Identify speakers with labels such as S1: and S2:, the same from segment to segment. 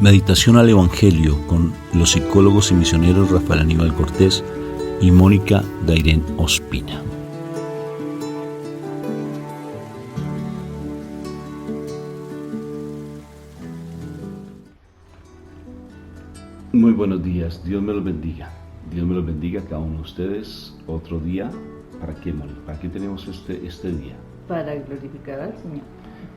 S1: Meditación al Evangelio con los psicólogos y misioneros Rafael Aníbal Cortés y Mónica Dairén Ospina. Muy buenos días, Dios me los bendiga. Dios me los bendiga a cada uno de ustedes. Otro día, ¿para qué, Mónica? ¿Para qué tenemos este día?
S2: Para glorificar al Señor.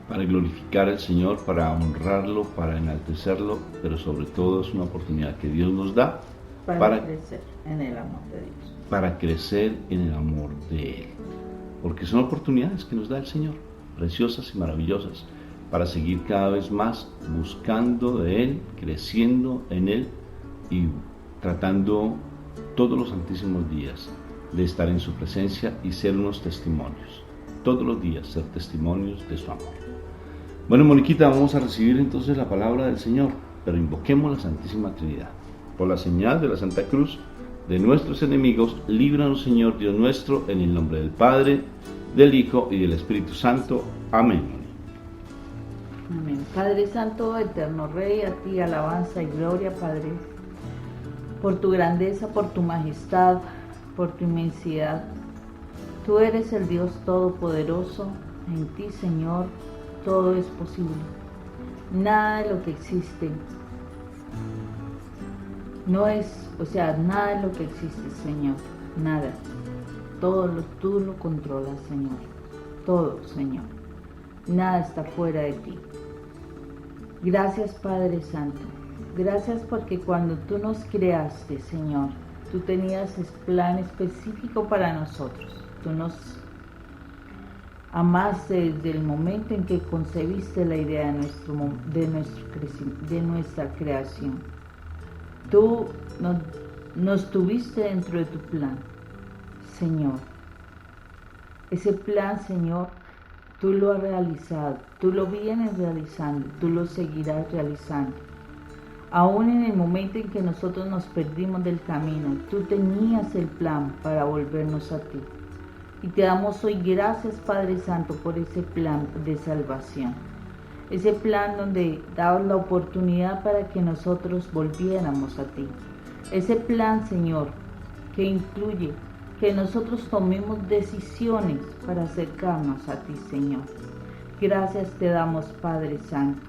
S1: Para glorificar al Señor, para honrarlo, para enaltecerlo, pero sobre todo es una oportunidad que Dios nos da
S2: para crecer en el amor de Dios.
S1: Para crecer en el amor de Él. Porque son oportunidades que nos da el Señor, preciosas y maravillosas, para seguir cada vez más buscando de Él, creciendo en Él y tratando todos los santísimos días de estar en su presencia y ser unos testimonios. Todos los días ser testimonios de su amor. Bueno, Moniquita, vamos a recibir entonces la palabra del Señor, pero invoquemos la Santísima Trinidad. Por la señal de la Santa Cruz de nuestros enemigos, líbranos, Señor Dios nuestro, en el nombre del Padre, del Hijo y del Espíritu Santo. Amén.
S2: Amén. Padre Santo, eterno Rey, a ti alabanza y gloria, Padre, por tu grandeza, por tu majestad, por tu inmensidad. Tú eres el Dios Todopoderoso, en ti, Señor, todo es posible. Nada de lo que existe nada de lo que existe, Señor, nada. Tú lo controlas, Señor. Todo, Señor. Nada está fuera de ti. Gracias, Padre Santo. Gracias porque cuando tú nos creaste, Señor, tú tenías ese plan específico para nosotros. Tú nos amaste desde el momento en que concebiste la idea de nuestra creación. Tú nos tuviste dentro de tu plan, Señor. Ese plan, Señor, tú lo has realizado, tú lo vienes realizando, tú lo seguirás realizando. Aún en el momento en que nosotros nos perdimos del camino, tú tenías el plan para volvernos a ti. Y te damos hoy gracias, Padre Santo, por ese plan de salvación. Ese plan donde dabas la oportunidad para que nosotros volviéramos a ti. Ese plan, Señor, que incluye que nosotros tomemos decisiones para acercarnos a ti, Señor. Gracias te damos, Padre Santo.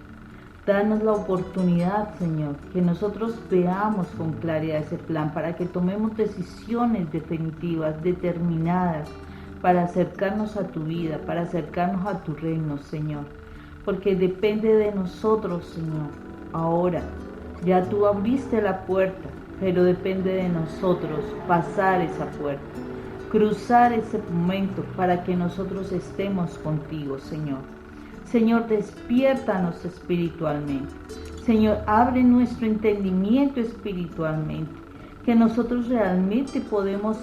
S2: Danos la oportunidad, Señor, que nosotros veamos con claridad ese plan para que tomemos decisiones definitivas, determinadas, para acercarnos a tu vida, para acercarnos a tu reino, Señor. Porque depende de nosotros, Señor. Ahora, ya tú abriste la puerta, pero depende de nosotros pasar esa puerta, cruzar ese momento para que nosotros estemos contigo, Señor. Señor, despiértanos espiritualmente. Señor, abre nuestro entendimiento espiritualmente, que nosotros realmente podamos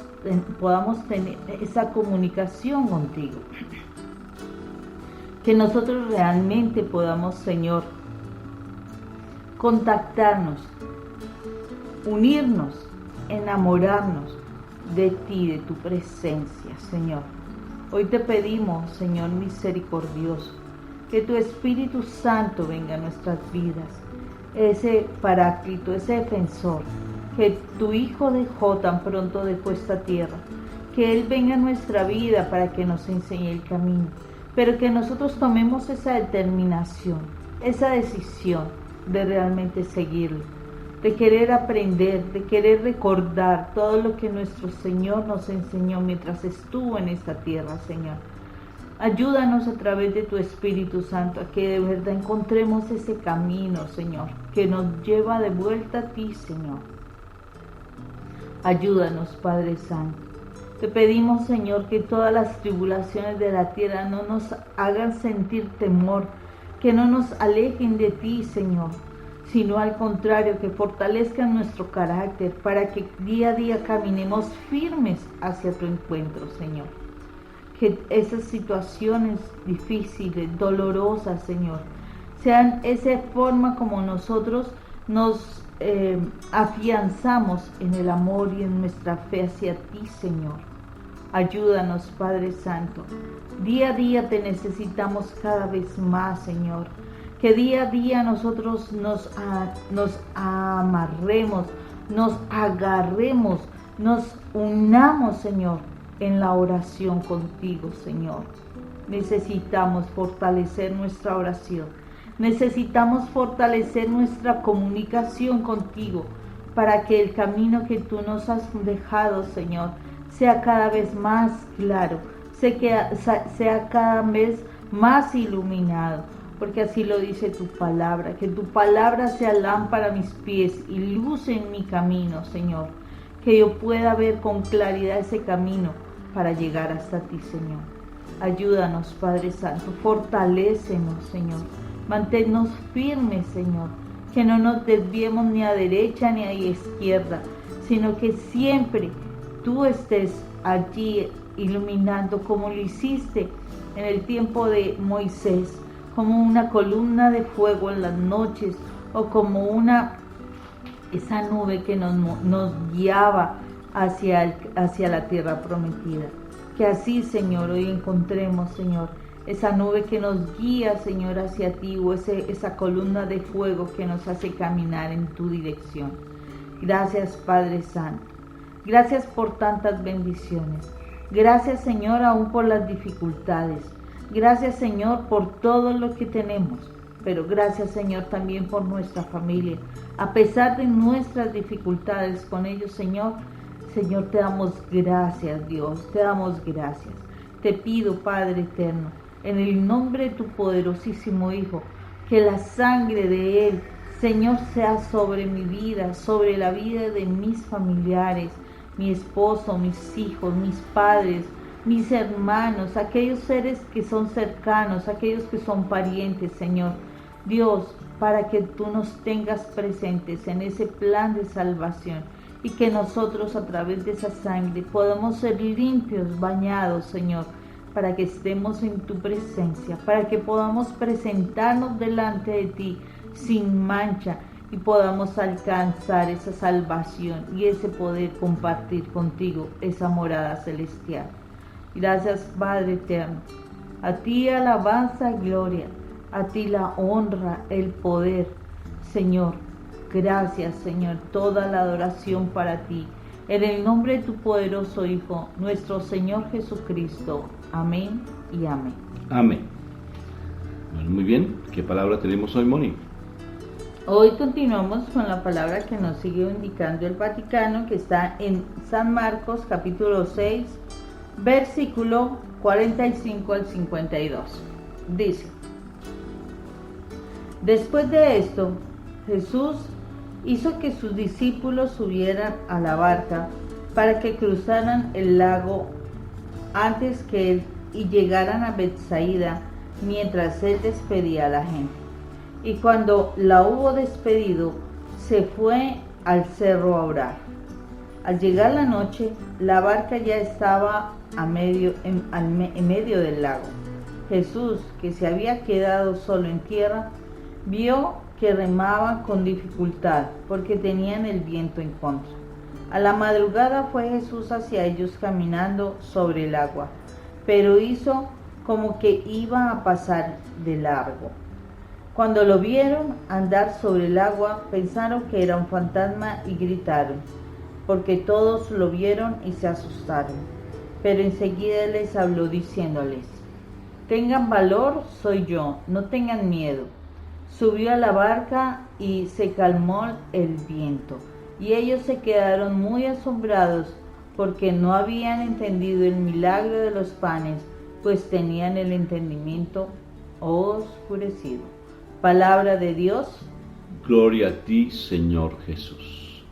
S2: tener esa comunicación contigo. Que nosotros realmente podamos, Señor, contactarnos, unirnos, enamorarnos de ti, de tu presencia, Señor. Hoy te pedimos, Señor misericordioso, que tu Espíritu Santo venga a nuestras vidas, ese paráclito, ese defensor que tu Hijo dejó tan pronto dejó esta tierra, que Él venga a nuestra vida para que nos enseñe el camino, pero que nosotros tomemos esa determinación, esa decisión de realmente seguirlo, de querer aprender, de querer recordar todo lo que nuestro Señor nos enseñó mientras estuvo en esta tierra, Señor. Ayúdanos a través de tu Espíritu Santo a que de verdad encontremos ese camino, Señor, que nos lleva de vuelta a ti, Señor. Ayúdanos, Padre Santo. Te pedimos, Señor, que todas las tribulaciones de la tierra no nos hagan sentir temor, que no nos alejen de ti, Señor, sino al contrario, que fortalezcan nuestro carácter para que día a día caminemos firmes hacia tu encuentro, Señor. Que esas situaciones difíciles, dolorosas, Señor, sean esa forma como nosotros nos afianzamos en el amor y en nuestra fe hacia ti, Señor. Ayúdanos, Padre Santo. Día a día te necesitamos cada vez más, Señor. Que día a día nosotros nos amarremos, nos agarremos, nos unamos, Señor, en la oración contigo, Señor. Necesitamos fortalecer nuestra oración. Necesitamos fortalecer nuestra comunicación contigo para que el camino que tú nos has dejado, Señor, sea cada vez más claro, sea cada vez más iluminado, porque así lo dice tu palabra, que tu palabra sea lámpara a mis pies y luz en mi camino, Señor, que yo pueda ver con claridad ese camino para llegar hasta ti, Señor. Ayúdanos, Padre Santo, fortalécenos, Señor, manténnos firmes, Señor, que no nos desviemos ni a derecha ni a izquierda, sino que siempre tú estés allí iluminando como lo hiciste en el tiempo de Moisés, como una columna de fuego en las noches o como esa nube que nos guiaba hacia la tierra prometida. Que así, Señor, hoy encontremos, Señor, esa nube que nos guía, Señor, hacia ti, o esa columna de fuego que nos hace caminar en tu dirección. Gracias, Padre Santo. Gracias por tantas bendiciones. Gracias, Señor, aún por las dificultades. Gracias, Señor, por todo lo que tenemos. Pero gracias, Señor, también por nuestra familia. A pesar de nuestras dificultades con ellos, Señor, te damos gracias, Dios. Te damos gracias. Te pido, Padre eterno, en el nombre de tu poderosísimo Hijo, que la sangre de Él, Señor, sea sobre mi vida, sobre la vida de mis familiares, mi esposo, mis hijos, mis padres, mis hermanos, aquellos seres que son cercanos, aquellos que son parientes, Señor. Dios, para que tú nos tengas presentes en ese plan de salvación y que nosotros a través de esa sangre podamos ser limpios, bañados, Señor, para que estemos en tu presencia, para que podamos presentarnos delante de ti sin mancha y podamos alcanzar esa salvación y ese poder compartir contigo esa morada celestial. Gracias, Padre eterno. A ti alabanza y gloria, a ti la honra, el poder, Señor. Gracias, Señor, toda la adoración para ti. En el nombre de tu poderoso Hijo, nuestro Señor Jesucristo. Amén y amén.
S1: Amén. Bueno, muy bien. ¿Qué palabra tenemos hoy, Moni?
S2: Hoy continuamos con la palabra que nos sigue indicando el Vaticano, que está en San Marcos, capítulo 6, versículo 45 al 52. Dice: Después de esto, Jesús hizo que sus discípulos subieran a la barca para que cruzaran el lago antes que él y llegaran a Betsaida, mientras él despedía a la gente. Y cuando la hubo despedido, se fue al cerro a orar. Al llegar la noche, la barca ya estaba en medio del lago. Jesús, que se había quedado solo en tierra, vio que remaban con dificultad porque tenían el viento en contra. A la madrugada fue Jesús hacia ellos caminando sobre el agua, pero hizo como que iba a pasar de largo. Cuando lo vieron andar sobre el agua, pensaron que era un fantasma y gritaron, porque todos lo vieron y se asustaron. Pero enseguida les habló diciéndoles: Tengan valor, soy yo, no tengan miedo. Subió a la barca y se calmó el viento, y ellos se quedaron muy asombrados porque no habían entendido el milagro de los panes, pues tenían el entendimiento oscurecido. Palabra de Dios.
S1: Gloria a ti, Señor Jesús.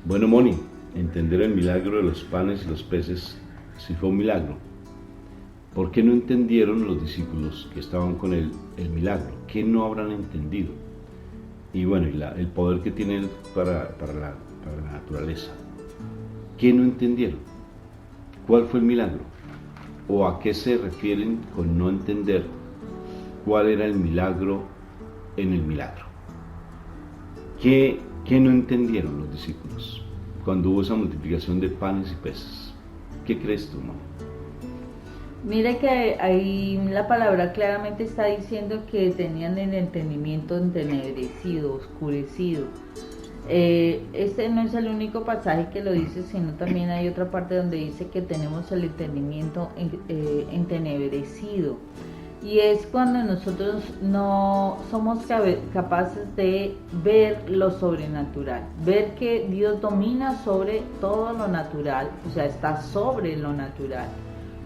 S1: Bueno, Moni, entender el milagro de los panes y los peces sí fue un milagro. ¿Por qué no entendieron los discípulos que estaban con el milagro? ¿Qué no habrán entendido? Y bueno, el poder que tiene para la naturaleza. ¿Qué no entendieron? ¿Cuál fue el milagro? ¿O a qué se refieren con no entender cuál era el milagro en el milagro? ¿Qué no entendieron los discípulos cuando hubo esa multiplicación de panes y peces? ¿Qué crees tú, Moni?
S2: Mire que ahí la palabra claramente está diciendo que tenían el entendimiento entenebrecido, oscurecido. Este no es el único pasaje que lo dice, sino también hay otra parte donde dice que tenemos el entendimiento entenebrecido. Y es cuando nosotros no somos capaces de ver lo sobrenatural, ver que Dios domina sobre todo lo natural, o sea, está sobre lo natural.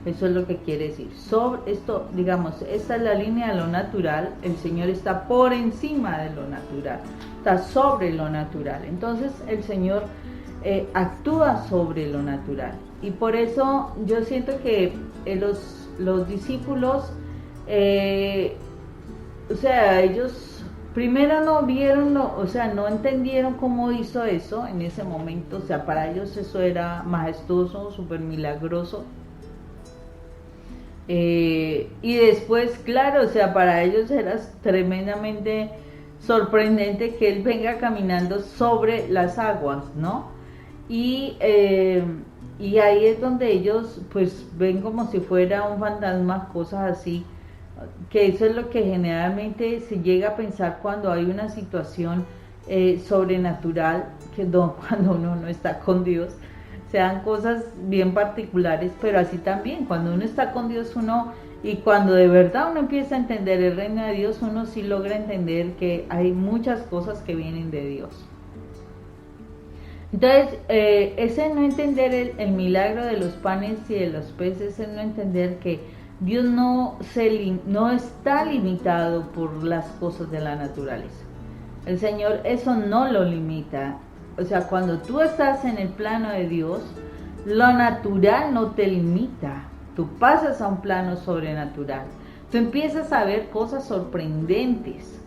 S2: Eso es lo que quiere decir. Sobre esto, digamos, esta es la línea de lo natural, el Señor está por encima de lo natural, está sobre lo natural. Entonces el Señor actúa sobre lo natural. Y por eso yo siento que los discípulos, o sea, ellos primero no vieron, o sea, no entendieron cómo hizo eso en ese momento. O sea, para ellos eso era majestuoso, súper milagroso. Y después, claro, o sea, para ellos era tremendamente sorprendente que Él venga caminando sobre las aguas, ¿no? Y ahí es donde ellos pues ven como si fuera un fantasma, cosas así, que eso es lo que generalmente se llega a pensar cuando hay una situación sobrenatural, cuando uno no está con Dios. Sean cosas bien particulares, pero así también, cuando uno está con Dios, y cuando de verdad uno empieza a entender el reino de Dios, uno sí logra entender que hay muchas cosas que vienen de Dios. Entonces, ese no entender el milagro de los panes y de los peces, es no entender que Dios no está limitado por las cosas de la naturaleza. El Señor eso no lo limita. O sea, cuando tú estás en el plano de Dios, lo natural no te limita. Tú pasas a un plano sobrenatural. Tú empiezas a ver cosas sorprendentes.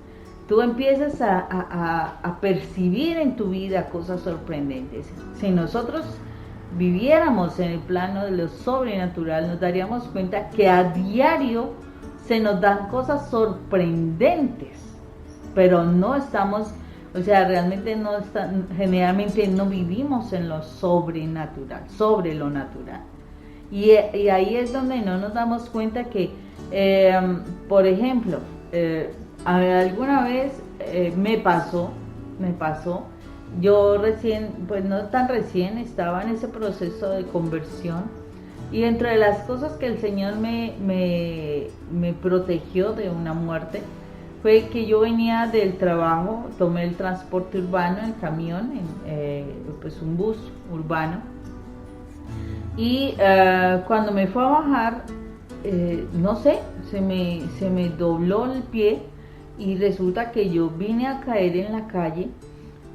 S2: Tú empiezas a percibir en tu vida cosas sorprendentes. Si nosotros viviéramos en el plano de lo sobrenatural, nos daríamos cuenta que a diario se nos dan cosas sorprendentes, pero no estamos... O sea, realmente generalmente no vivimos en lo sobrenatural, sobre lo natural. Y ahí es donde no nos damos cuenta que, por ejemplo, alguna vez me pasó, yo recién, pues no tan recién, estaba en ese proceso de conversión. Y entre las cosas que el Señor me protegió de una muerte, fue que yo venía del trabajo, tomé el transporte urbano, el camión, pues un bus urbano, y cuando me fue a bajar, no sé, se me dobló el pie y resulta que yo vine a caer en la calle,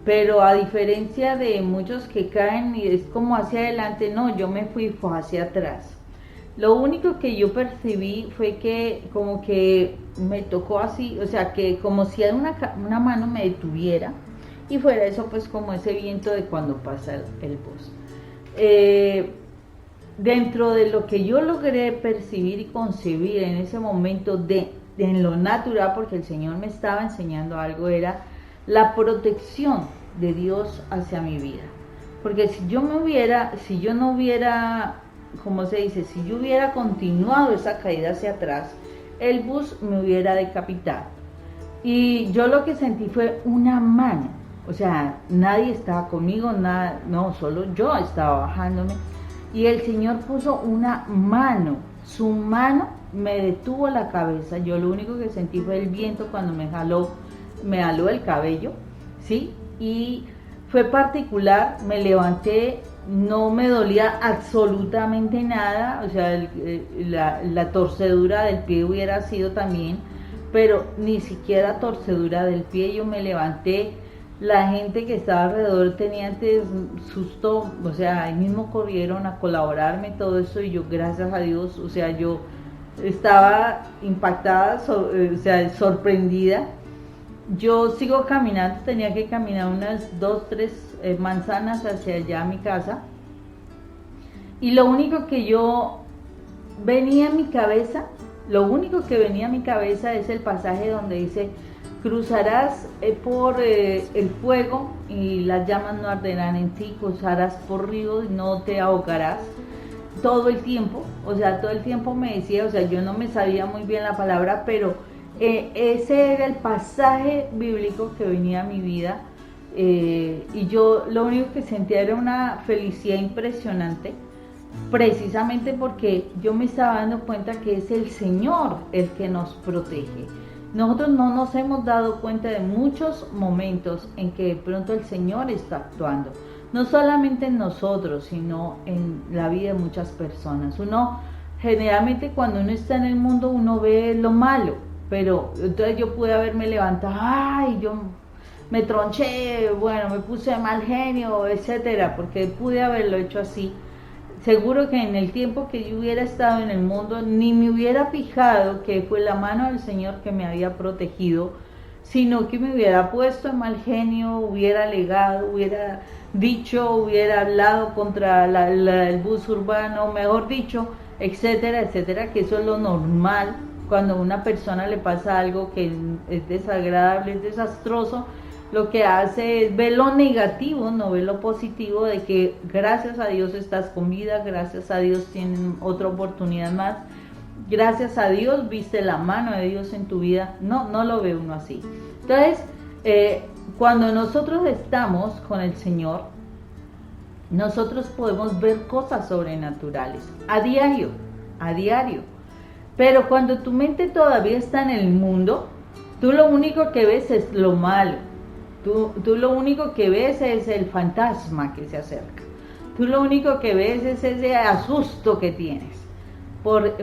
S2: pero a diferencia de muchos que caen y es como hacia adelante, no, yo me fui hacia atrás. Lo único que yo percibí fue que como que me tocó así, o sea, que como si una mano me detuviera y fuera eso pues como ese viento de cuando pasa el bus. Dentro de lo que yo logré percibir y concebir en ese momento en lo natural, porque el Señor me estaba enseñando algo, era la protección de Dios hacia mi vida. Porque si yo no hubiera, como se dice, si yo hubiera continuado esa caída hacia atrás, el bus me hubiera decapitado. Y yo lo que sentí fue una mano, o sea, nadie estaba conmigo, nada, no, solo yo estaba bajándome. Y el Señor puso una mano, su mano me detuvo la cabeza. Yo lo único que sentí fue el viento cuando me jaló el cabello, ¿sí? Y fue particular, me levanté, no me dolía absolutamente nada, o sea, la torcedura del pie hubiera sido también, pero ni siquiera torcedura del pie. Yo me levanté, la gente que estaba alrededor tenía antes susto, o sea, ahí mismo corrieron a colaborarme, todo eso, y yo, gracias a Dios, o sea, yo estaba impactada, o sea, sorprendida. Yo sigo caminando, tenía que caminar unas 2-3 manzanas hacia allá a mi casa, y lo único que venía a mi cabeza es el pasaje donde dice: cruzarás por el fuego y las llamas no arderán en ti, cruzarás por ríos y no te ahogarás. todo el tiempo, o sea, todo el tiempo me decía, o sea, yo no me sabía muy bien la palabra, pero ese era el pasaje bíblico que venía a mi vida, y yo lo único que sentía era una felicidad impresionante, precisamente porque yo me estaba dando cuenta que es el Señor el que nos protege. Nosotros no nos hemos dado cuenta de muchos momentos en que de pronto el Señor está actuando, no solamente en nosotros, sino en la vida de muchas personas. Uno, generalmente cuando uno está en el mundo, uno ve lo malo, pero entonces yo pude haberme levantado, ay, yo me tronché, bueno, me puse de mal genio, etcétera, porque pude haberlo hecho así. Seguro que en el tiempo que yo hubiera estado en el mundo, ni me hubiera fijado que fue la mano del Señor que me había protegido, sino que me hubiera puesto en mal genio, hubiera alegado, hubiera dicho, hubiera hablado contra el bus urbano, mejor dicho, etcétera, etcétera, que eso es lo normal cuando a una persona le pasa algo que es desagradable, es desastroso. Lo que hace es ver lo negativo, no ver lo positivo de que gracias a Dios estás con vida, gracias a Dios tienen otra oportunidad más, gracias a Dios viste la mano de Dios en tu vida. No lo ve uno así. Entonces, cuando nosotros estamos con el Señor, nosotros podemos ver cosas sobrenaturales a diario, pero cuando tu mente todavía está en el mundo, tú lo único que ves es lo malo. Tú lo único que ves es el fantasma que se acerca. Tú lo único que ves es ese asusto que tienes por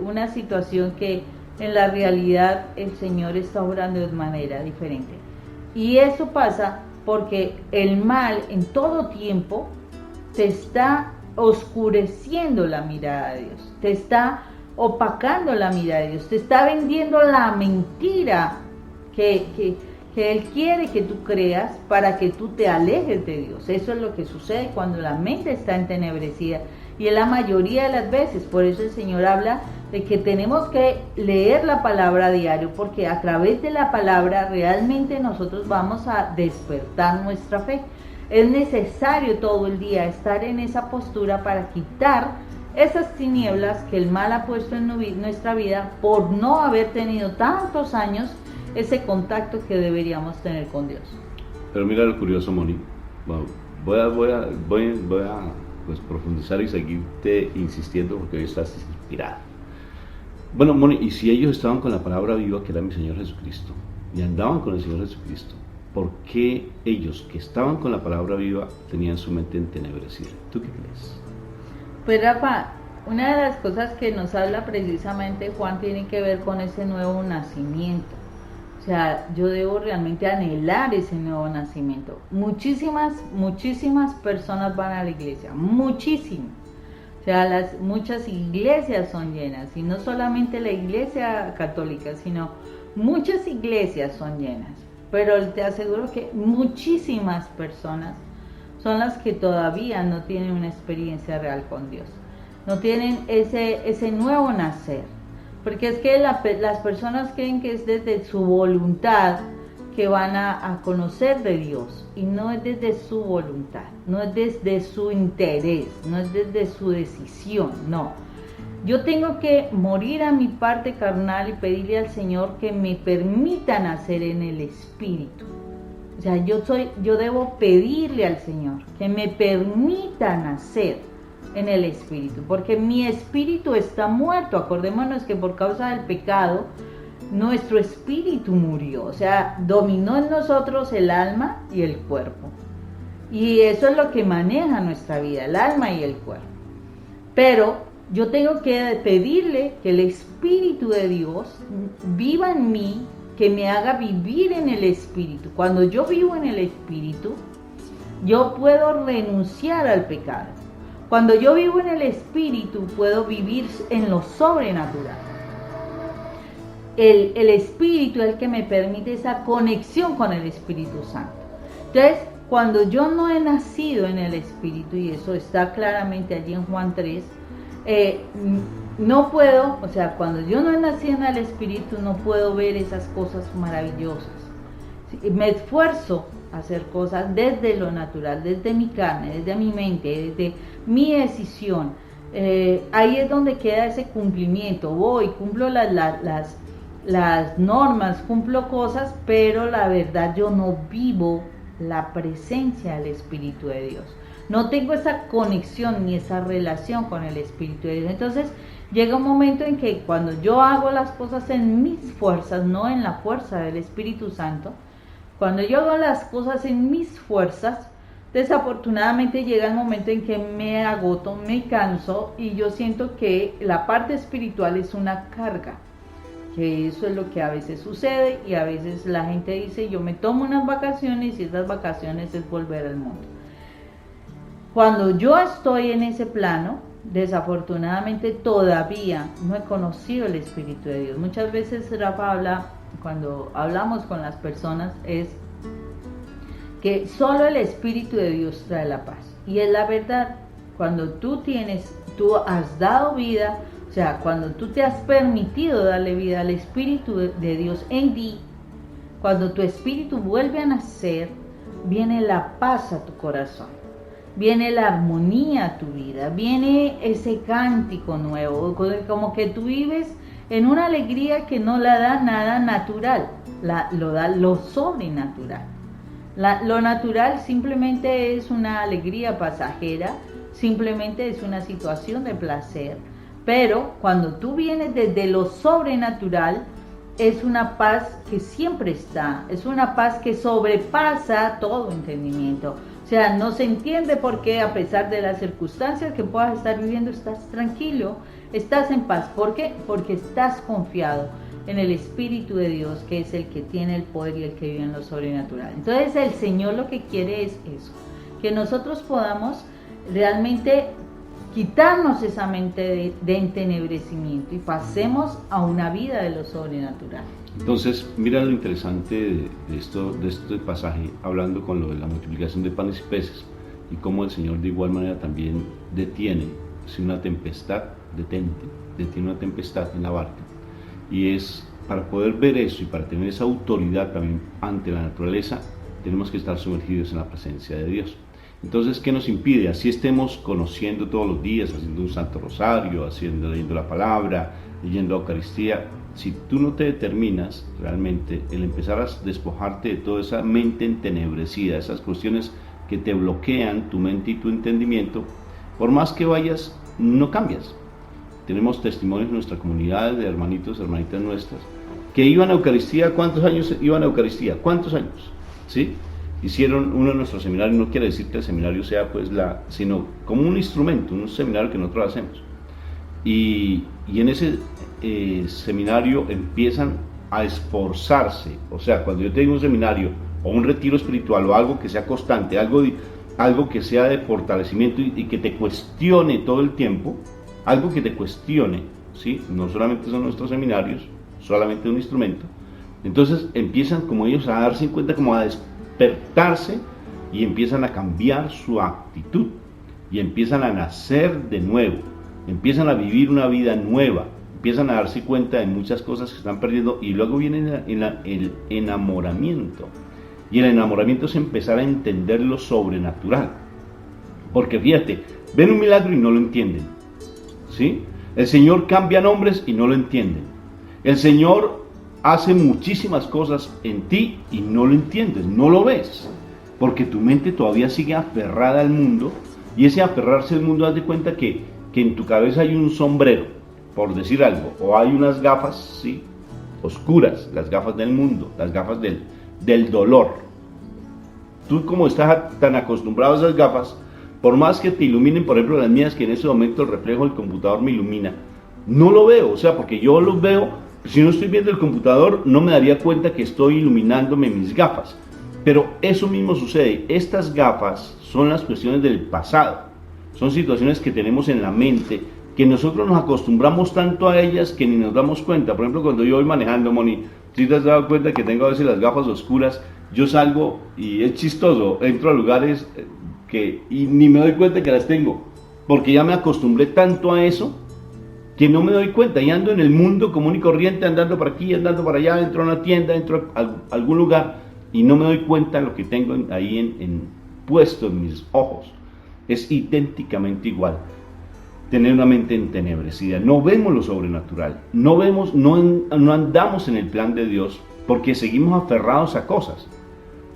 S2: una situación que en la realidad el Señor está obrando de manera diferente. Y eso pasa porque el mal en todo tiempo te está oscureciendo la mirada de Dios, te está opacando la mirada de Dios, te está vendiendo la mentira que Él quiere que tú creas para que tú te alejes de Dios. Eso es lo que sucede cuando la mente está entenebrecida, y en la mayoría de las veces. Por eso el Señor habla de que tenemos que leer la palabra a diario, porque a través de la palabra realmente nosotros vamos a despertar nuestra fe. Es necesario todo el día estar en esa postura para quitar esas tinieblas que el mal ha puesto en nuestra vida por no haber tenido tantos años ese contacto que deberíamos tener con Dios.
S1: Pero mira lo curioso, Moni. Bueno, voy a pues, profundizar y seguirte insistiendo porque hoy estás inspirada. Bueno, Moni, y si ellos estaban con la palabra viva, que era mi Señor Jesucristo, y andaban con el Señor Jesucristo, ¿por qué ellos que estaban con la palabra viva tenían su mente entenebrecida? ¿Tú qué crees?
S2: Pues Rafa, una de las cosas que nos habla precisamente Juan tiene que ver con ese nuevo nacimiento. O sea, yo debo realmente anhelar ese nuevo nacimiento. Muchísimas personas van a la iglesia, muchísimas. O sea, muchas iglesias son llenas, y no solamente la iglesia católica, sino muchas iglesias son llenas. Pero te aseguro que muchísimas personas son las que todavía no tienen una experiencia real con Dios. No tienen ese nuevo nacer. Porque es que las personas creen que es desde su voluntad que van a conocer de Dios, y no es desde su voluntad, no es desde su interés, no es desde su decisión, no. Yo tengo que morir a mi parte carnal y pedirle al Señor que me permita nacer en el Espíritu. O sea, yo debo pedirle al Señor que me permita nacer en el Espíritu, porque mi espíritu está muerto. Acordémonos que por causa del pecado nuestro espíritu murió, o sea, dominó en nosotros el alma y el cuerpo, y eso es lo que maneja nuestra vida, el alma y el cuerpo. Pero yo tengo que pedirle que el Espíritu de Dios viva en mí, que me haga vivir en el Espíritu. Cuando yo vivo en el Espíritu, yo puedo renunciar al pecado. Cuando yo vivo en el Espíritu, puedo vivir en lo sobrenatural. El Espíritu es el que me permite esa conexión con el Espíritu Santo. Entonces, cuando yo no he nacido en el Espíritu, y eso está claramente allí en Juan 3, no puedo, o sea, cuando yo no he nacido en el Espíritu, no puedo ver esas cosas maravillosas. Me esfuerzo a hacer cosas desde lo natural, desde mi carne, desde mi mente, desde mi decisión. ahí es donde queda ese cumplimiento. Voy, cumplo las normas, cumplo cosas, pero la verdad yo no vivo la presencia del Espíritu de Dios. No tengo esa conexión ni esa relación con el Espíritu de Dios. Entonces llega un momento en que cuando yo hago las cosas en mis fuerzas, no en la fuerza del Espíritu Santo, cuando yo hago las cosas en mis fuerzas, desafortunadamente llega el momento en que me agoto, me canso y yo siento que la parte espiritual es una carga. Que eso es lo que a veces sucede y a veces la gente dice, yo me tomo unas vacaciones y esas vacaciones es volver al mundo. Cuando yo estoy en ese plano, desafortunadamente todavía no he conocido el Espíritu de Dios. Muchas veces Rafa habla, cuando hablamos con las personas, es que solo el Espíritu de Dios trae la paz. Y es la verdad, cuando tú has dado vida, o sea, cuando tú te has permitido darle vida al Espíritu de Dios en ti, cuando tu espíritu vuelve a nacer, viene la paz a tu corazón, viene la armonía a tu vida, viene ese cántico nuevo, como que tú vives en una alegría que no la da nada natural, lo da lo sobrenatural. Lo natural simplemente es una alegría pasajera, simplemente es una situación de placer. Pero cuando tú vienes desde lo sobrenatural, es una paz que siempre está, es una paz que sobrepasa todo entendimiento. O sea, no se entiende por qué a pesar de las circunstancias que puedas estar viviendo, estás tranquilo, estás en paz. ¿Por qué? Porque estás confiado en el Espíritu de Dios, que es el que tiene el poder y el que vive en lo sobrenatural. Entonces el Señor lo que quiere es eso, que nosotros podamos realmente quitarnos esa mente de entenebrecimiento y pasemos a una vida de lo sobrenatural.
S1: Entonces, mira lo interesante de este pasaje, hablando con lo de la multiplicación de panes y peces, y cómo el Señor de igual manera también detiene, si una tempestad, detiene una tempestad en la barca. Y es para poder ver eso y para tener esa autoridad también ante la naturaleza, tenemos que estar sumergidos en la presencia de Dios. Entonces, ¿qué nos impide? Así estemos conociendo todos los días, haciendo un Santo Rosario, leyendo la palabra, leyendo la Eucaristía. Si tú no te determinas realmente el empezar a despojarte de toda esa mente entenebrecida, esas cuestiones que te bloquean tu mente y tu entendimiento, por más que vayas, no cambias. Tenemos testimonios en nuestra comunidad de hermanitos, hermanitas nuestras, que iban a Eucaristía. ¿Cuántos años iban a Eucaristía? ¿Cuántos años? ¿Sí? Hicieron uno de nuestros seminarios, no quiere decir que el seminario sea sino como un instrumento, un seminario que nosotros hacemos. Y en ese seminario empiezan a esforzarse. O sea, cuando yo tengo un seminario o un retiro espiritual o algo que sea constante, algo que sea de fortalecimiento y que te cuestione todo el tiempo, algo que te cuestione, ¿sí? No solamente son nuestros seminarios, solamente un instrumento. Entonces empiezan como ellos a darse cuenta, como a despertarse y empiezan a cambiar su actitud y empiezan a nacer de nuevo, empiezan a vivir una vida nueva, empiezan a darse cuenta de muchas cosas que están perdiendo y luego viene el enamoramiento. Y el enamoramiento es empezar a entender lo sobrenatural. Porque fíjate, ven un milagro y no lo entienden, ¿sí? El Señor cambia nombres y no lo entienden. El Señor hace muchísimas cosas en ti y no lo entiendes, no lo ves. Porque tu mente todavía sigue aferrada al mundo. Y ese aferrarse al mundo, haz de cuenta que en tu cabeza hay un sombrero, por decir algo, o hay unas gafas, ¿sí?, oscuras, las gafas del mundo, las gafas del dolor. Tú, como estás tan acostumbrado a esas gafas, por más que te iluminen, por ejemplo las mías, que en ese momento el reflejo del computador me ilumina, no lo veo, o sea, porque yo los veo, si no estoy viendo el computador, no me daría cuenta que estoy iluminándome mis gafas. Pero eso mismo sucede, estas gafas son las cuestiones del pasado, son situaciones que tenemos en la mente, que nosotros nos acostumbramos tanto a ellas que ni nos damos cuenta. Por ejemplo, cuando yo voy manejando, Moni, si te has dado cuenta que tengo a veces las gafas oscuras, yo salgo y es chistoso, entro a lugares y ni me doy cuenta que las tengo, porque ya me acostumbré tanto a eso, que no me doy cuenta, y ando en el mundo común y corriente, andando por aquí, andando por allá, entro a una tienda, entro a algún lugar, y no me doy cuenta de lo que tengo ahí puesto en mis ojos. Es idénticamente igual. tener una mente entenebrecida. No vemos lo sobrenatural, no andamos en el plan de Dios porque seguimos aferrados a cosas.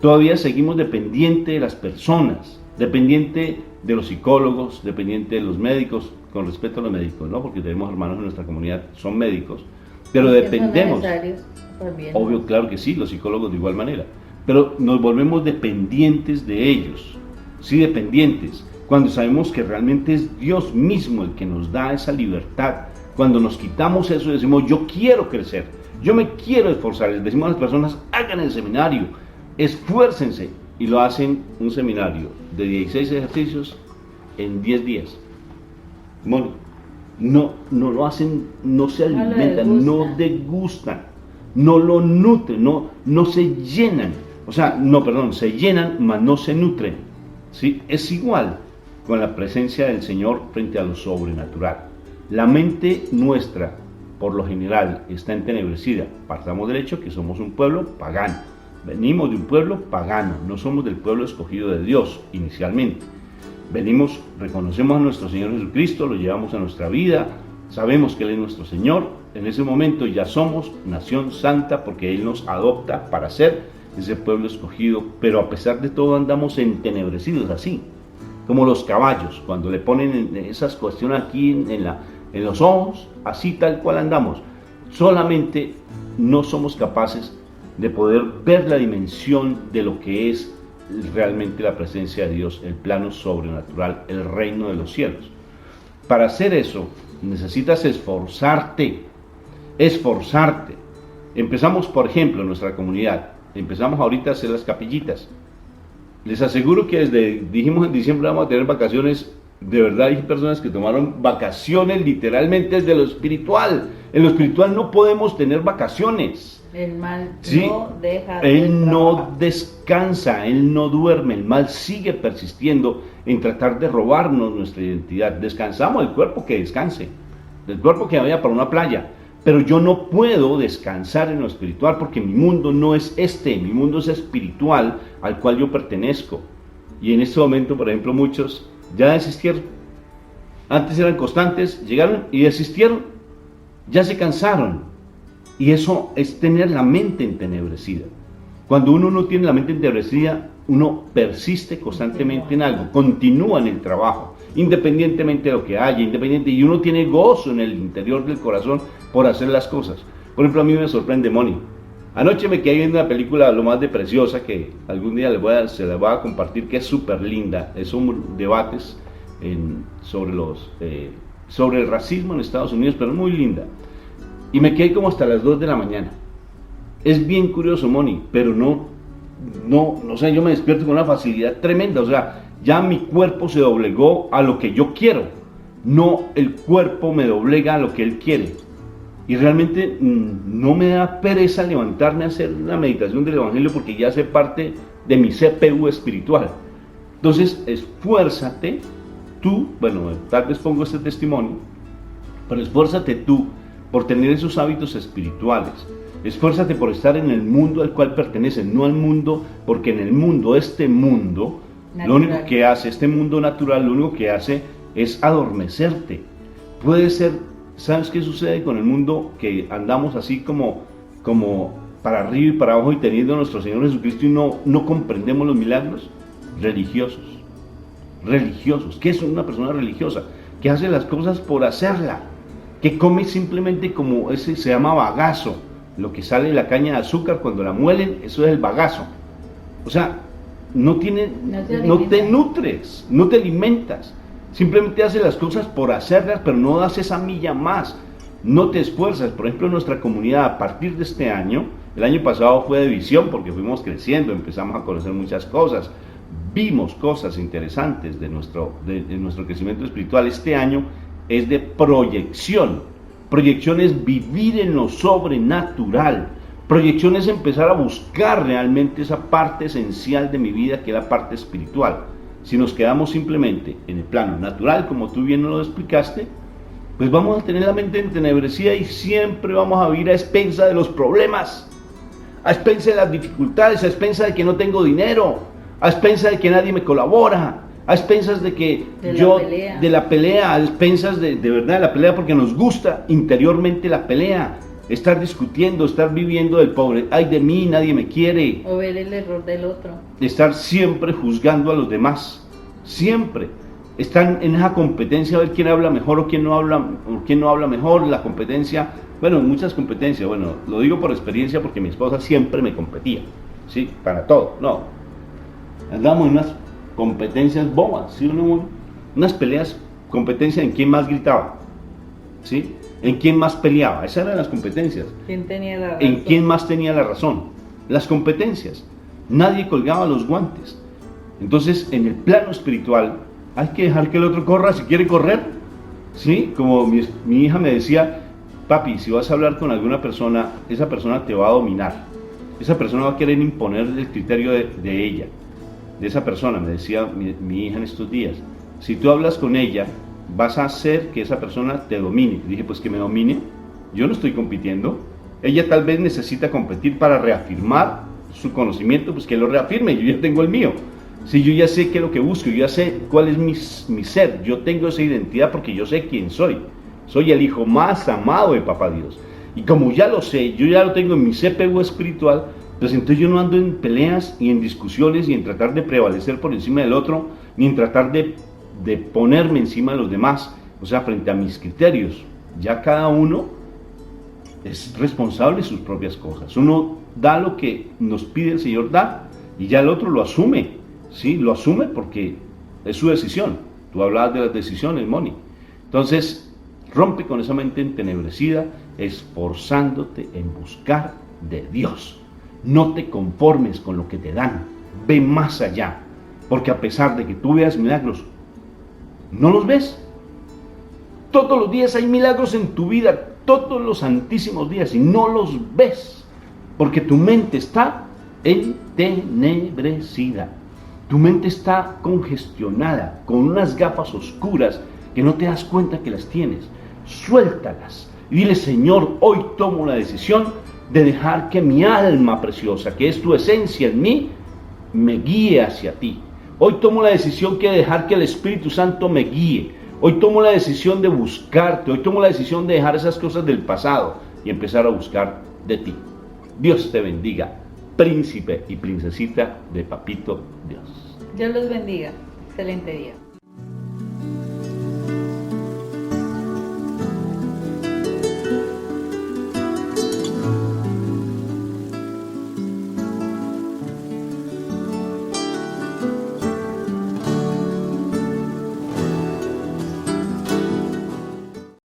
S1: Todavía seguimos dependientes de las personas, dependiente de los psicólogos, dependiente de los médicos, con respeto a los médicos, ¿no? Porque tenemos hermanos en nuestra comunidad, son médicos, pero dependemos. Obvio, claro que sí, los psicólogos de igual manera, pero nos volvemos dependientes de ellos, sí, dependientes, cuando sabemos que realmente es Dios mismo el que nos da esa libertad. Cuando nos quitamos eso y decimos, yo quiero crecer, yo me quiero esforzar, les decimos a las personas, hagan el seminario, esfuércense, y lo hacen un seminario de 16 ejercicios en 10 días. Bueno, no lo hacen, no se alimentan, no degustan, no lo nutren, no se llenan. O sea, se llenan, mas no se nutren. ¿Sí? Es igual con la presencia del Señor frente a lo sobrenatural. La mente nuestra, por lo general, está entenebrecida. Partamos del hecho que somos un pueblo pagano. Venimos de un pueblo pagano, no somos del pueblo escogido de Dios inicialmente. Venimos, reconocemos a nuestro Señor Jesucristo, lo llevamos a nuestra vida, sabemos que Él es nuestro Señor. En ese momento ya somos nación santa porque Él nos adopta para ser ese pueblo escogido, pero a pesar de todo andamos entenebrecidos así, como los caballos, cuando le ponen esas cuestiones aquí en los ojos, así tal cual andamos. Solamente no somos capaces de poder ver la dimensión de lo que es realmente la presencia de Dios, el plano sobrenatural, el reino de los cielos. Para hacer eso necesitas esforzarte. Empezamos, por ejemplo, en nuestra comunidad, empezamos ahorita a hacer las capillitas. Les aseguro que dijimos en diciembre vamos a tener vacaciones. De verdad hay personas que tomaron vacaciones literalmente desde lo espiritual. En lo espiritual no podemos tener vacaciones.
S2: El mal
S1: ¿sí?
S2: No deja
S1: Él no descansa, Él no duerme, el mal sigue persistiendo en tratar de robarnos nuestra identidad. Descansamos el cuerpo que descanse, el cuerpo que vaya para una playa, pero yo no puedo descansar en lo espiritual porque mi mundo no es mi mundo es espiritual al cual yo pertenezco. Y en este momento, por ejemplo, muchos ya desistieron. Antes eran constantes, llegaron y desistieron, ya se cansaron. Y eso es tener la mente entenebrecida. Cuando uno no tiene la mente entenebrecida, uno persiste constantemente en algo, continúa en el trabajo, independientemente de lo que haya, y uno tiene gozo en el interior del corazón por hacer las cosas. Por ejemplo, a mí me sorprende, Moni. Anoche me quedé viendo una película lo más de preciosa que algún día se la voy a compartir, que es súper linda. Son debates sobre el racismo en Estados Unidos, pero muy linda. Y me quedé como hasta las 2 de la mañana. Es bien curioso, Moni, pero yo me despierto con una facilidad tremenda. O sea, ya mi cuerpo se doblegó a lo que yo quiero. No el cuerpo me doblega a lo que él quiere. Y realmente no me da pereza levantarme a hacer una meditación del Evangelio porque ya hace parte de mi CPU espiritual. Entonces, esfuérzate tú, tal vez pongo este testimonio, pero esfuérzate tú por tener esos hábitos espirituales. Esfuérzate por estar en el mundo al cual perteneces, no al mundo, porque en el mundo, este mundo natural, lo único que hace, este mundo natural, lo único que hace es adormecerte. Puede ser, ¿sabes qué sucede con el mundo? Que andamos así como para arriba y para abajo y teniendo a nuestro Señor Jesucristo y no comprendemos los milagros. Religiosos. ¿Qué es una persona religiosa? Que hace las cosas por hacerla, que come simplemente como ese se llama bagazo, lo que sale de la caña de azúcar cuando la muelen, eso es el bagazo. O sea, no te nutres, no te alimentas, simplemente haces las cosas por hacerlas, pero no das esa milla más, no te esfuerzas. Por ejemplo, en nuestra comunidad, a partir de este año, el año pasado fue de visión porque fuimos creciendo, empezamos a conocer muchas cosas, vimos cosas interesantes de nuestro crecimiento espiritual. Este año es de proyección. Proyección es vivir en lo sobrenatural. Proyección es empezar a buscar realmente esa parte esencial de mi vida, que es la parte espiritual. Si nos quedamos simplemente en el plano natural, como tú bien nos lo explicaste, pues vamos a tener la mente entenebrecida y siempre vamos a vivir a expensa de los problemas, a expensa de las dificultades, a expensa de que no tengo dinero, a expensa de que nadie me colabora, a expensas de que
S2: de
S1: la pelea, a expensas de verdad de la pelea, porque nos gusta interiormente la pelea, estar discutiendo, estar viviendo del pobre, ay de mí, nadie me quiere,
S2: o ver el error del otro,
S1: estar siempre juzgando a los demás, siempre. Están en esa competencia a ver quién habla mejor o quién no habla mejor, la competencia, bueno, muchas competencias, bueno, lo digo por experiencia porque mi esposa siempre me competía, ¿sí? Para todo, no. Andamos en unas competencias bobas, ¿sí? Unas peleas, competencia en quién más gritaba, ¿sí? En quién más peleaba, esas eran las competencias.
S2: ¿Quién tenía la razón?
S1: En quién más tenía la razón, las competencias. Nadie colgaba los guantes. Entonces, en el plano espiritual, hay que dejar que el otro corra si quiere correr, ¿sí? Como mi hija me decía, papi, si vas a hablar con alguna persona, esa persona te va a dominar, esa persona va a querer imponer el criterio de ella, de esa persona, me decía mi hija en estos días. Si tú hablas con ella, vas a hacer que esa persona te domine. Y dije, pues que me domine, yo no estoy compitiendo, ella tal vez necesita competir para reafirmar su conocimiento, pues que lo reafirme, yo ya tengo el mío. Si yo ya sé qué es lo que busco, yo ya sé cuál es mi ser, yo tengo esa identidad porque yo sé quién soy. Soy el hijo más amado de Papá Dios. Y como ya lo sé, yo ya lo tengo en mi CPU espiritual, pues entonces yo no ando en peleas y en discusiones y en tratar de prevalecer por encima del otro, ni en tratar de ponerme encima de los demás, o sea, frente a mis criterios. Ya cada uno es responsable de sus propias cosas. Uno da lo que nos pide el Señor dar y ya el otro lo asume. Sí, lo asume porque es su decisión. Tú hablabas de las decisiones, Moni. Entonces, rompe con esa mente entenebrecida, esforzándote en buscar de Dios. No te conformes con lo que te dan. Ve más allá. Porque a pesar de que tú veas milagros, no los ves. Todos los días hay milagros en tu vida, todos los santísimos días, y no los ves. Porque tu mente está entenebrecida. Tu mente está congestionada, con unas gafas oscuras que no te das cuenta que las tienes. Suéltalas y dile, Señor, hoy tomo la decisión de dejar que mi alma preciosa, que es tu esencia en mí, me guíe hacia ti. Hoy tomo la decisión de dejar que el Espíritu Santo me guíe. Hoy tomo la decisión de buscarte. Hoy tomo la decisión de dejar esas cosas del pasado y empezar a buscar de ti. Dios te bendiga, príncipe y princesita de Papito Dios.
S2: Dios los bendiga. Excelente día.